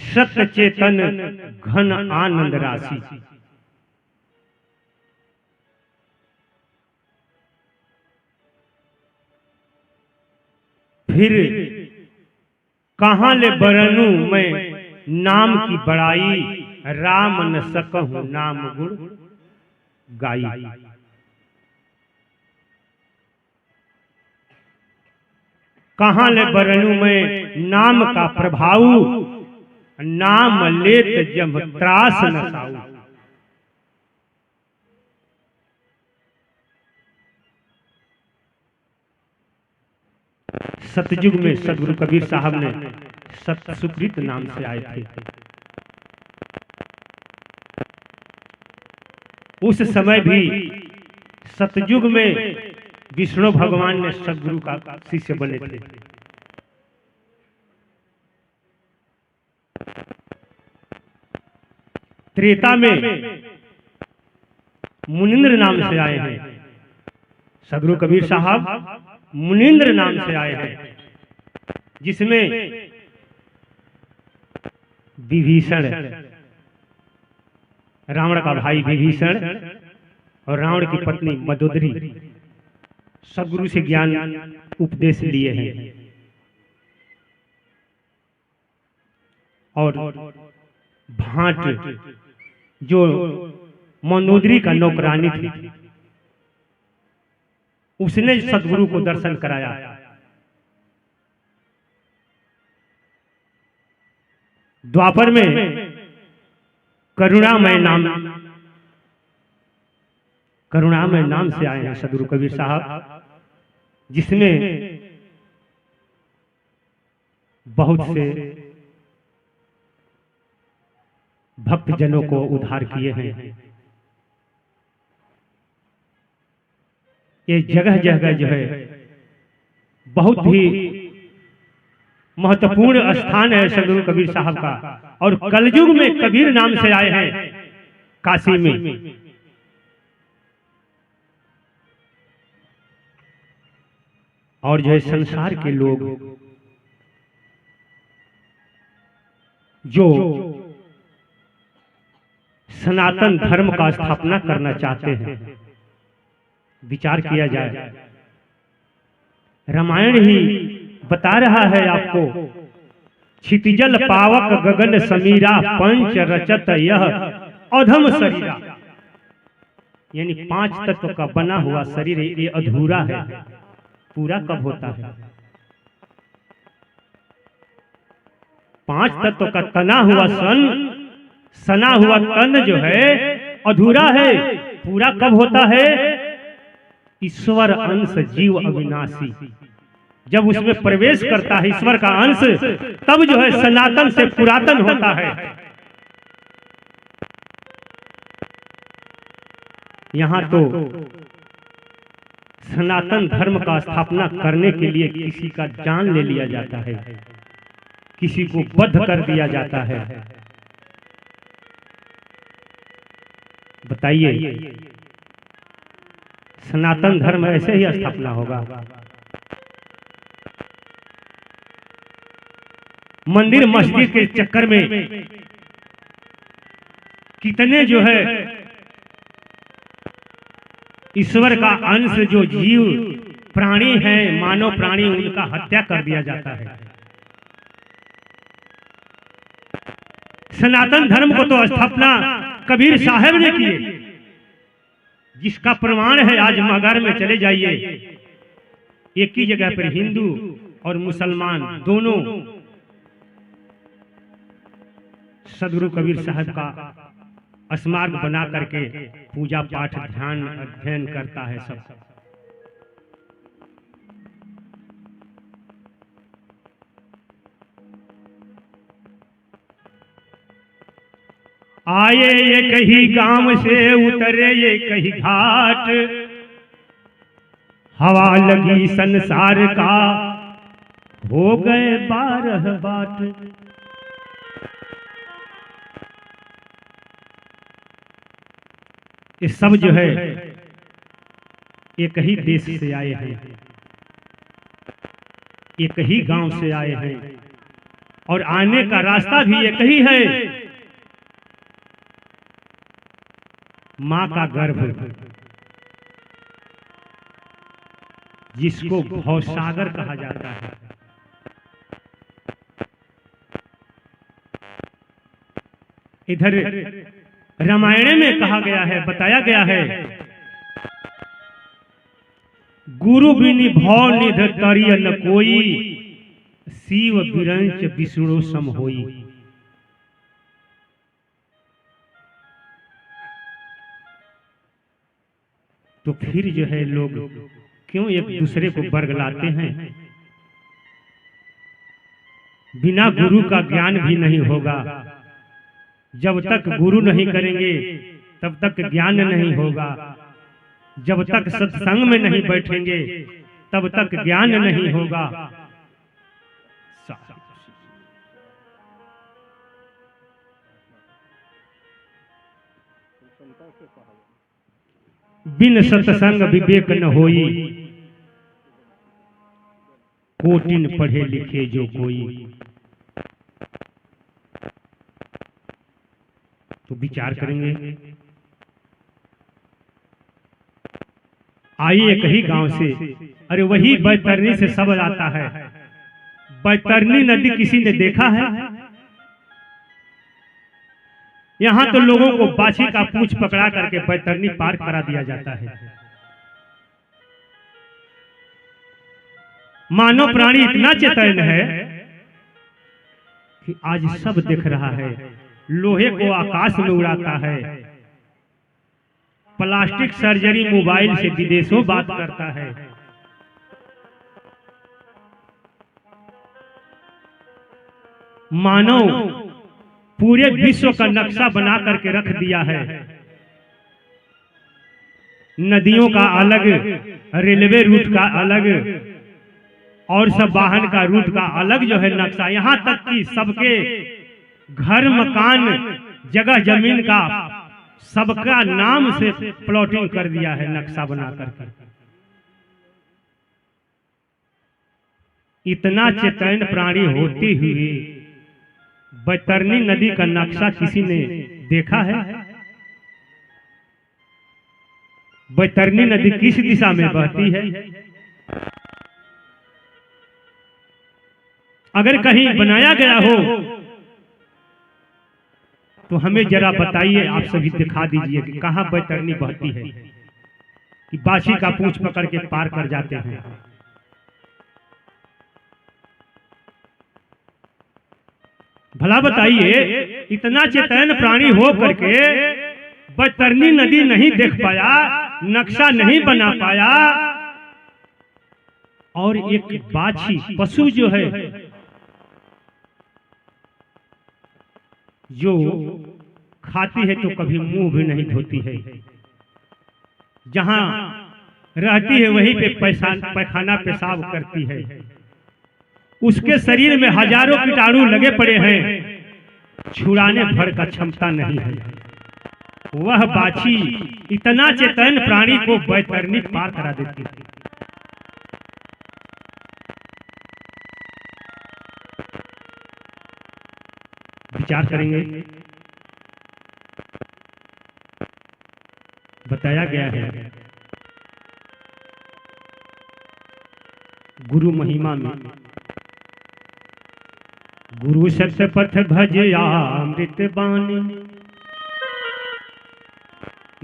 सत्य चेतन घन आनंद राशि। फिर कहाँ ले बरनूं मैं नाम की बड़ाई, राम न सकहूं नाम गुण गाई। कहाँ ले बरनूं मैं नाम का प्रभाव, नाम लेत जब त्रास न साऊ। सतयुग में सदगुरु कबीर साहब ने सत सुकृत नाम से आए थे। उस समय भी सतयुग में विष्णु भगवान ने सदगुरु का शिष्य बने थे। त्रेता में मुनिंद्र नाम से आए हैं। सदगुरु कबीर साहब मुनिंद्र नाम से आए हैं, जिसमें विभीषण, रावण का भाई विभीषण और रावण की पत्नी मंदोदरी सदगुरु से ज्ञान उपदेश लिए हैं। और भाट जो मंदोदरी का नौकरानी थी, उसने सदगुरु को दर्शन कराया। द्वापर में करुणामय नाम से आए हैं सदगुरु कबीर साहब, जिसमें बहुत से भक्त जनों को उद्धार किए हैं। ये जगह जगह जो है बहुत ही महत्वपूर्ण स्थान है सदगुरु कबीर साहब का। और कलयुग में कबीर नाम से आए हैं काशी में। और जो है संसार के लोग जो सनातन धर्म का स्थापना करना चाहते हैं, विचार किया जाए। रामायण ही बता रहा है आपको, क्षितिजल पावक गगन समीरा, पंच रचत यह अधम शरीरा। यानी 5 तत्व का बना हुआ शरीर ये अधूरा है, पूरा कब होता है? 5 तत्व का तना हुआ सना हुआ तन जो है अधूरा है, पूरा कब होता है? ईश्वर अंश जीव अविनाशी, जब उसमें प्रवेश करता है ईश्वर का अंश, तब जो है सनातन से पुरातन होता है। यहां तो सनातन धर्म का स्थापना करने के लिए किसी का जान ले लिया जाता है, किसी को बद्ध कर दिया जाता है। बताइए, सनातन धर्म ऐसे ही स्थापना होगा? मंदिर मस्जिद के चक्कर में कितने जो है ईश्वर का अंश जो जीव प्राणी हैं, मानव प्राणी, उनका हत्या कर दिया जाता है। सनातन धर्म को तो स्थापना कबीर साहब ने की, जिसका प्रमाण है आज मगर में चले जाइए, एक ही जगह पर हिंदू और मुसलमान दोनों सदगुरु कबीर साहब का स्मारक बना करके पूजा पाठ ध्यान अध्ययन करता है सब। आए एक ही गांव से उतरे एक ही घाट, हवा लगी संसार का हो गए 12 बाट। ये सब जो है एक ही देश से आए हैं, एक ही गांव से आए हैं, और आने का रास्ता भी एक ही है, मां का गर्भ, जिसको भवसागर कहा जाता है। इधर रामायण में कहा गया है, बताया गया है, गुरु बिनि भव निध तरिय न कोई, शिव बिरंच विष्णु सम होई। तो फिर जो है लोग क्यों एक दूसरे को बरगलाते हैं? बिना गुरु का ज्ञान भी नहीं होगा। जब तक गुरु नहीं करेंगे तब तक ज्ञान नहीं होगा। जब तक सत्संग में नहीं बैठेंगे तब तक ज्ञान नहीं होगा। बिन सत्संग विवेक न होई, कोटिन पढ़े लिखे जो कोई। तो विचार करेंगे। आइए एक ही गांव से, अरे वही बैतरनी से शब्द आता है। बैतरनी नदी किसी ने देखा है? यहां तो लोगों को बाछी का पूंछ पकड़ा करके बैतरनी पार करा दिया जाता है। मानव प्राणी इतना चेतन है कि आज सब देख रहा है। लोहे को आकाश में उड़ाता है, प्लास्टिक सर्जरी मोबाइल से विदेशों बात करता है। मानव पूरे विश्व का नक्शा बना करके रख दिया है। नदियों का अलग, रेलवे रूट का अलग, और सब वाहन का रूट का अलग जो है नक्शा। यहां तक कि सबके घर, मकान, जगह जमीन का सबका नाम से प्लॉटिंग कर दिया है, नक्शा बना करके। इतना चेतन प्राणी होते हुए बैतरनी नदी का नक्शा किसी ने देखा है? बैतरनी नदी किस दिशा में बहती है? अगर कहीं बनाया गया हो तो हमें जरा बताइए, आप सभी दिखा दीजिए कि कहां बैतरनी बहती है, कि बाछी का पूंछ पकड़ के पार कर जाते हैं। भला बताइए, इतना चेतन प्राणी हो करके बैतरनी नदी नहीं देख पाया, नक्शा नहीं बना पाया, और एक बाछी पशु जो है, जो खाती है तो कभी मुंह भी नहीं धोती है, जहां रहती है वहीं पे पैखाना पेशाब करती है, उसके शरीर में हजारों कीटाणु लगे पड़े हैं, छुड़ाने भर का क्षमता नहीं है। वह बाछी इतना चेतन प्राणी को बैतरनी पार करा देती है। विचार करेंगे। बताया गया है गुरु महिमा में, गुरु सत्य पथ भजया अमृत बानी,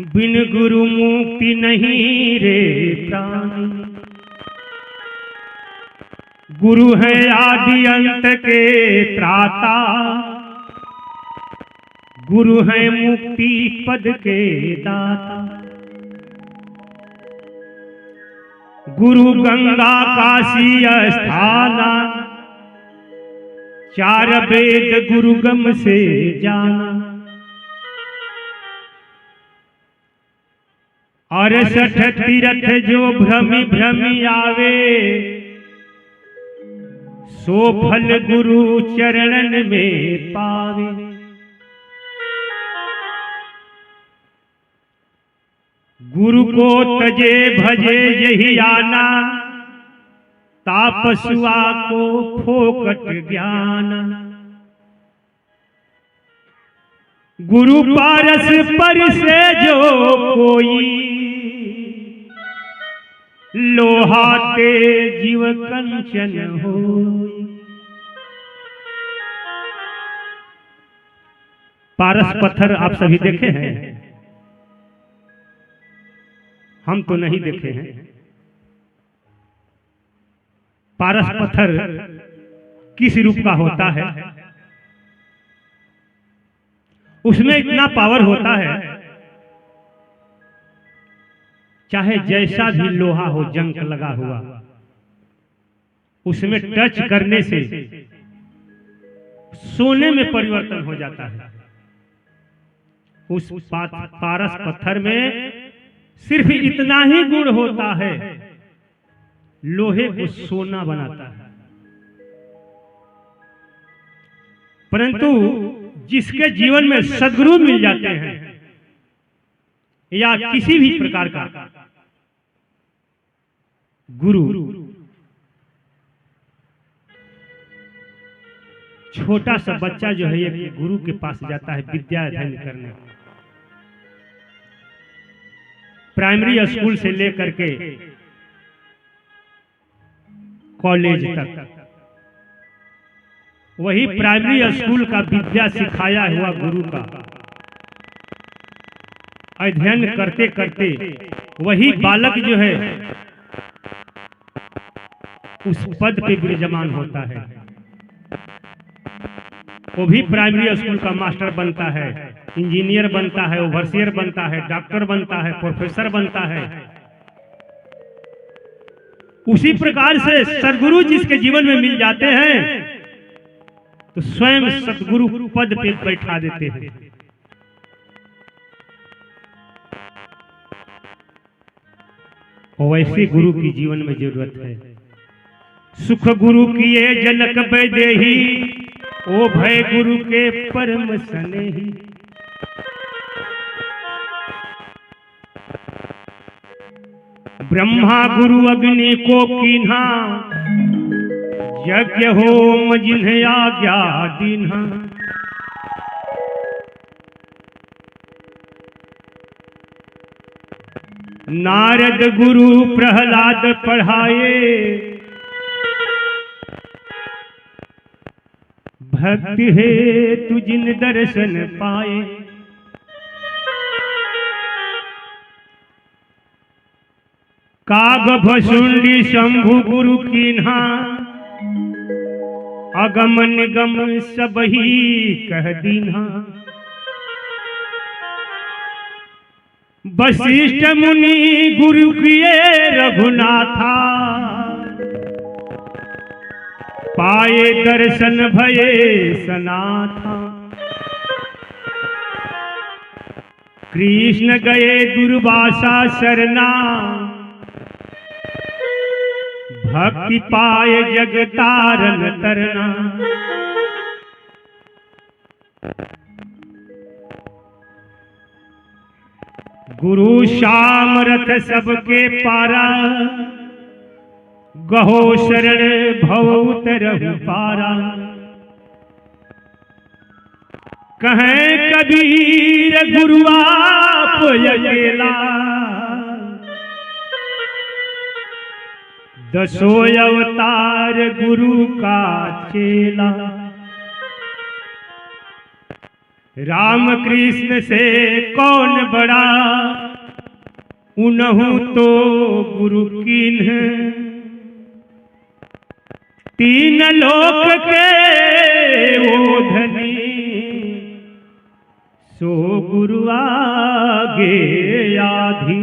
बिन गुरु मुक्ति नहीं रे प्राणी। गुरु है आदि अंत के त्राता, गुरु है मुक्ति पद के दाता। गुरु गंगा काशी स्थाना, चार वेद गुरु गम से जाना। 68 तीर्थ जो भ्रमी भ्रमी आवे, सो फल गुरु चरणन में पावे। गुरु को तजे भजे यही आना, तापसुआ को फोकट ज्ञान। गुरु पारस पर से जो कोई, लोहा ते जीव कंचन होई। पारस पत्थर आप सभी देखे हैं? हम तो नहीं देखे हैं। पारस पत्थर किस रूप का होता है? उसमें इतना पावर होता है, चाहे जैसा भी लोहा हो, जंग लगा हुआ, उसमें टच करने से सोने में परिवर्तन हो जाता है। उस पारस पत्थर में सिर्फ इतना ही गुण होता है, लोहे को सोना बनाता है। परंतु जिसके जीवन में सद्गुरु मिल जाते हैं या किसी भी प्रकार का गुरु, छोटा सा बच्चा जो है एक गुरु के पास जाता है विद्या अध्ययन करने, प्राइमरी स्कूल से लेकर के कॉलेज तक, वही प्राइमरी स्कूल का विद्या सिखाया हुआ गुरु का अध्ययन करते करते वही बालक जो है उस पद पे विराजमान होता है। वो भी प्राइमरी स्कूल का मास्टर बनता है, इंजीनियर बनता है, ओवरसियर बनता है, डॉक्टर बनता है, प्रोफेसर बनता है। उसी प्रकार से सद्गुरु जिसके जीवन में मिल जाते हैं तो स्वयं सद्गुरु पद पे बैठा देते हैं। वैसे गुरु की जीवन में जरूरत है। सुख गुरु किए जनक वैदेही, ओ भय गुरु के परम स्नेही। ब्रह्मा गुरु अग्नि को कीन्हा, यज्ञ होम जिन्हें आज्ञा दीन्हा। नारद गुरु प्रहलाद पढ़ाए, भक्ति है तुझिन दर्शन पाए। काग भसुंडी शंभु गुरु कीन्हा, अगम निगम सब ही कह दीन्हा। वशिष्ठ मुनि गुरु किए रघुनाथा, पाए दर्शन भये सनाथा। कृष्ण गए दुर्वासा शरणा, भक्ति पाए जग तारन तरना। गुरु श्याम रथ सबके पारा, गहो शरण भव उतरहु पारा। कहें कबीर गुरु आप अकेला, दसों अवतार गुरु का चेला। राम कृष्ण से कौन बड़ा, उनहु तो गुरु कीन्ह। तीन लोक के वो धनी, सो गुरु आगे आधी।